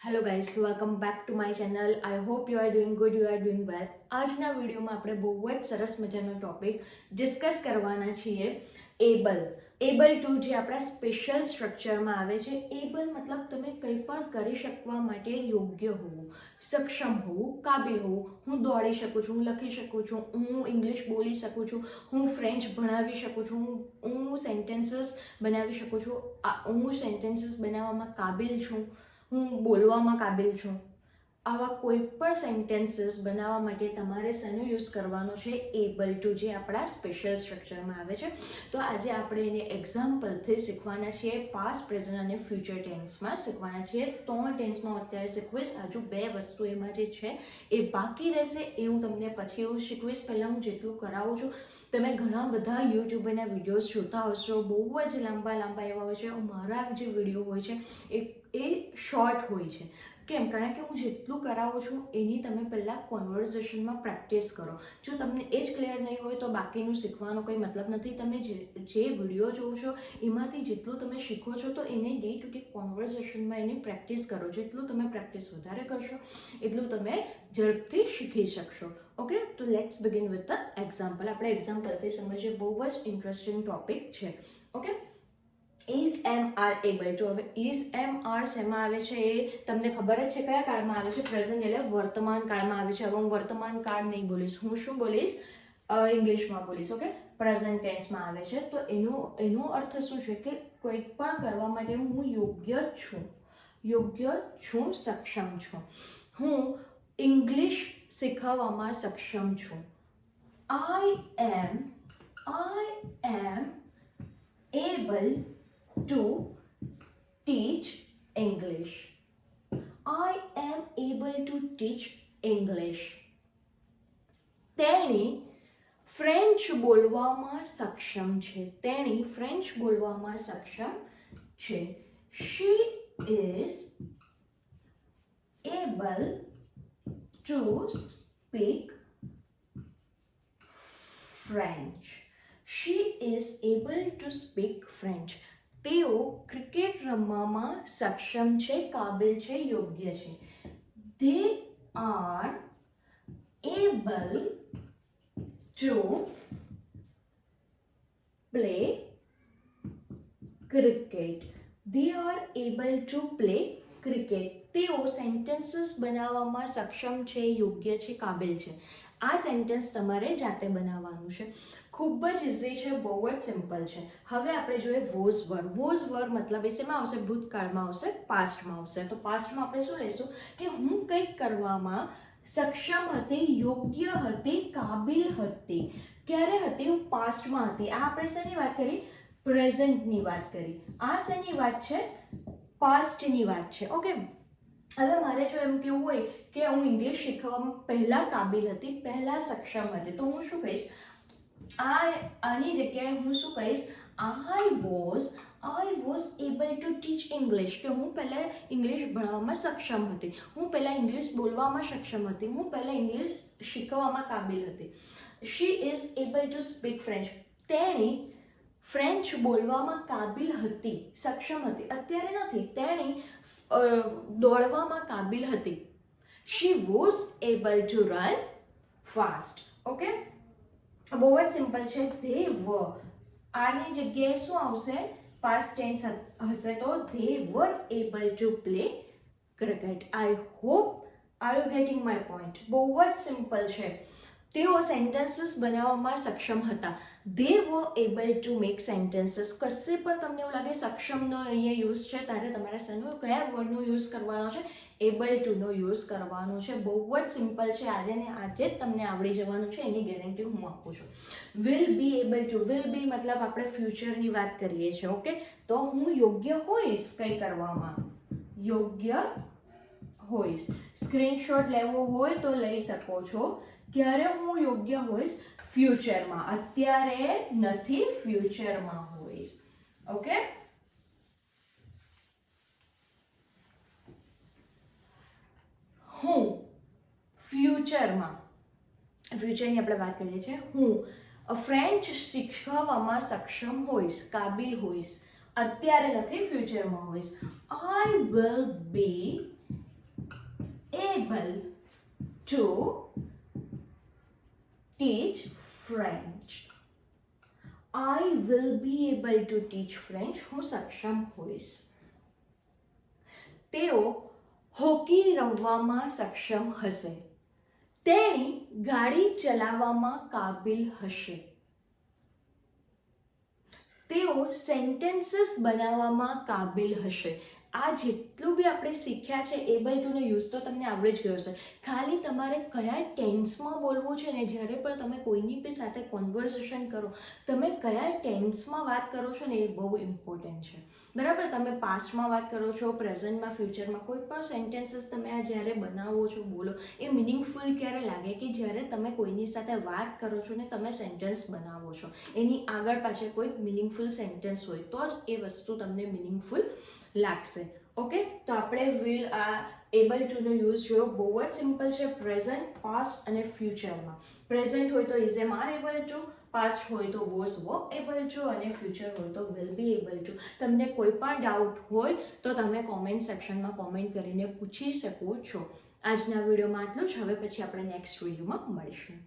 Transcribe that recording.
Hello guys, welcome back to my channel. I hope you are doing good, you are doing વેલ. આજના વિડીયોમાં આપણે બહુ જ સરસ મજાનો ટોપિક ડિસ્કસ કરવાના છીએ. એબલ ટુ જે આપણા સ્પેશિયલ સ્ટ્રક્ચરમાં આવે છે. એબલ મતલબ તમે કંઈ પણ કરી શકવા માટે યોગ્ય હોવું, સક્ષમ હોવું, કાબિલ હોવું. હું દોડી શકું છું, હું લખી શકું છું, હું ઇંગ્લિશ બોલી શકું છું, હું ફ્રેન્ચ ભણાવી શકું છું, હું સેન્ટેન્સીસ બનાવી શકું છું, હું સેન્ટેન્સીસ બનાવવામાં કાબિલ છું, હું બોલવામાં કાબિલ છું. આવા કોઈ પણ સેન્ટેન્સીસ બનાવવા માટે તમારે શેનો યુઝ કરવાનો છે? એબલ ટુ, જે આપણા સ્પેશિયલ સ્ટ્રક્ચરમાં આવે છે. તો આજે આપણે એને એક્ઝામ્પલથી શીખવાના છીએ. પાસ્ટ, પ્રેઝન્ટ અને ફ્યુચર ટેન્સમાં શીખવાના છીએ. 3 ટેન્સમાં અત્યારે શીખવીશ. હજુ 2 વસ્તુ એમાં જે છે એ બાકી રહેશે, એ હું તમને પછી એવું શીખવીશ. પહેલાં હું જેટલું કરાવું છું, તમે ઘણા બધા યુટ્યુબના વિડીયોઝ જોતા હશો, બહુ જ લાંબા એવા હોય છે. મારા જે વિડીયો હોય છે એ શોર્ટ હોય છે. કેમ? કારણ કે હું જેટલું કરાવું છું એની તમે પહેલાં કોન્વર્ઝેશનમાં પ્રેક્ટિસ કરો. જો તમને એ જ ક્લિયર નહીં હોય તો બાકીનું શીખવાનો કંઈ મતલબ નથી. તમે જે વિડીયો જોવો છો એમાંથી જેટલું તમે શીખો છો તો એને ડે ટુ ડે કોન્વર્ઝેશનમાં એની પ્રેક્ટિસ કરો. જેટલું તમે પ્રેક્ટિસ વધારે કરશો એટલું તમે ઝડપથી શીખી શકશો. ઓકે, તો let's begin with the example. આપણે એક્ઝામ્પલથી સમજીએ. બહુ જ ઇન્ટરેસ્ટિંગ ટોપિક છે. Okay, is am are able to. હવે ઇઝ એમ આર શેમાં આવે છે એ તમને ખબર જ છે. કયા કાળમાં આવે છે? પ્રેઝન્ટ એટલે વર્તમાન કાળમાં આવે છે. હવે હું વર્તમાન કાળ નહીં બોલીશ, હું શું બોલીશ? ઇંગ્લિશમાં બોલીશ. ઓકે, પ્રેઝન્ટ ટેન્સમાં આવે છે. તો એનો અર્થ શું છે કે કોઈ પણ કરવા માટે હું યોગ્ય છું, સક્ષમ છું. હું ઇંગ્લિશ શીખવવામાં સક્ષમ છું. આઈ એમ able to teach English. I am able to teach English. તેણી ફ્રેન્ચ બોલવામાં સક્ષમ છે. She is able to speak French. She is able to speak French. તેઓ ક્રિકેટ રમવામાં સક્ષમ છે, કાબિલ છે, યોગ્ય છે. They are able to play cricket. They are able to play cricket. તેઓ સેન્ટેન્સીસ બનાવવામાં સક્ષમ છે, યોગ્ય છે, કાબિલ છે. આ સેન્ટેન્સ તમારે જાતે બનાવવાનું છે. ખૂબ જ ઇઝી છે, બહુ જ સિમ્પલ છે. હવે આપણે જોઈએ વોઝ વર્ડ મતલબ એ શેમાં આવશે? ભૂતકાળમાં આવશે, પાસ્ટમાં આવશે. તો પાસ્ટમાં આપણે શું લઈશું કે હું કંઈક કરવામાં સક્ષમ હતી, યોગ્ય હતી, કાબિલ હતી. ક્યારે હતી? હું પાસ્ટમાં હતી. આ આપણે શેની વાત કરી? પ્રેઝન્ટની વાત કરી. આ શેની વાત છે? પાસ્ટની વાત છે. ઓકે, હવે મારે જો એમ કેવું હોય કે હું ઇંગ્લિશ શીખવામાં પહેલાં કાબિલ હતી, પહેલાં સક્ષમ હતી, તો હું શું કહીશ? આની જગ્યાએ હું શું કહીશ? I was able to teach English. કે હું પહેલાં ઇંગ્લિશ ભણવામાં સક્ષમ હતી, હું પહેલાં ઇંગ્લિશ બોલવામાં સક્ષમ હતી, હું પહેલાં ઇંગ્લિશ શીખવામાં કાબિલ હતી. She is able to speak French. તેણી ફ્રેન્ચ બોલવામાં કાબિલ હતી, સક્ષમ હતી. અત્યારે નથી. તેણી દોડવામાં કાબિલ હતી. She was able to run fast. Okay, બહુ જ સિમ્પલ છે. they were, આની જગ્યાએ શું આવશે? પાસ્ટ ટેન્સ હશે તો they were able to play cricket. I hope are you getting my point? બહુ જ સિમ્પલ છે. તેઓ સેન્ટેન્સીસ બનાવવામાં સક્ષમ હતા. they were able to make sentences. કશે પણ તમને એવું લાગે સક્ષમનો અહીંયા યુઝ છે, ત્યારે તમારે શેનો, કયા વર્ડનો યુઝ કરવાનો છે? એબલ ટુનો યુઝ કરવાનો છે. બહુ જ સિમ્પલ છે. આજે જ તમને આવડી જવાનું છે, એની ગેરંટી હું આપું છું. Will be able to. Will be મતલબ આપણે ફ્યુચરની વાત કરીએ છીએ. ઓકે, તો હું યોગ્ય હોઈશ કંઈ કરવામાં, યોગ્ય હોઈશ. સ્ક્રીનશોટ લેવો હોય તો લઈ શકો છો. ક્યારે હું યોગ્ય હોઈશ? ફ્યુચરમાં. અત્યારે નથી, ફ્યુચરમાં હોઈશ. ઓકે, હું ફ્યુચરમાં, ફ્યુચરની આપણે વાત કરીએ છીએ. હું ફ્રેન્ચ શીખવામાં સક્ષમ હોઈશ, કાબિલ હોઈશ. અત્યારે નથી, ફ્યુચરમાં હોઈશ. I will be able to teach French. I will be able to teach French. હું સક્ષમ હોઈશ. તેઓ હોકી રમવામાં સક્ષમ હશે. તેણી ગાડી ચલાવવામાં કાબિલ હશે. તેઓ સેન્ટેન્સીસ બનાવવામાં કાબિલ હશે. આ જેટલું બી આપણે શીખ્યા છે એબલ ટુનો યુઝ તો તમને આવડે જ ગયો છે. ખાલી તમારે કયા ટેન્સમાં બોલવું છે ને, જ્યારે પણ તમે કોઈની બી સાથે કોન્વર્સેશન કરો, તમે કયા ટેન્સમાં વાત કરો છો ને એ બહુ ઇમ્પોર્ટન્ટ છે. બરાબર, તમે પાસ્ટમાં વાત કરો છો, પ્રેઝન્ટમાં, ફ્યુચરમાં, કોઈ પણ સેન્ટેન્સીસ તમે આ જ્યારે બનાવો છો, બોલો, એ મિનિંગફુલ ક્યારે લાગે કે જ્યારે તમે કોઈની સાથે વાત કરો છો ને તમે સેન્ટેન્સ બનાવો છો, એની આગળ પાછળ કોઈ મિનિંગફુલ સેન્ટેન્સ હોય તો જ એ વસ્તુ તમને મિનિંગફુલ લાગશે. ઓકે, તો આપણે વિલ આ એબલ ટુનો યુઝ જોયો. બહુ જ સિમ્પલ છે. પ્રેઝન્ટ, પાસ્ટ અને ફ્યુચરમાં. પ્રેઝન્ટ હોય તો is am are able to, past હોય તો વોઝ વો એબલ ટુ અને ફ્યુચર હોય તો વિલ બી એબલ ટુ. તમને કોઈ પણ ડાઉટ હોય તો તમે કોમેન્ટ સેક્શનમાં કોમેન્ટ કરીને પૂછી શકો છો. આજના વિડીયોમાં આટલું જ. હવે પછી આપણે નેક્સ્ટ વિડીયોમાં મળીશું.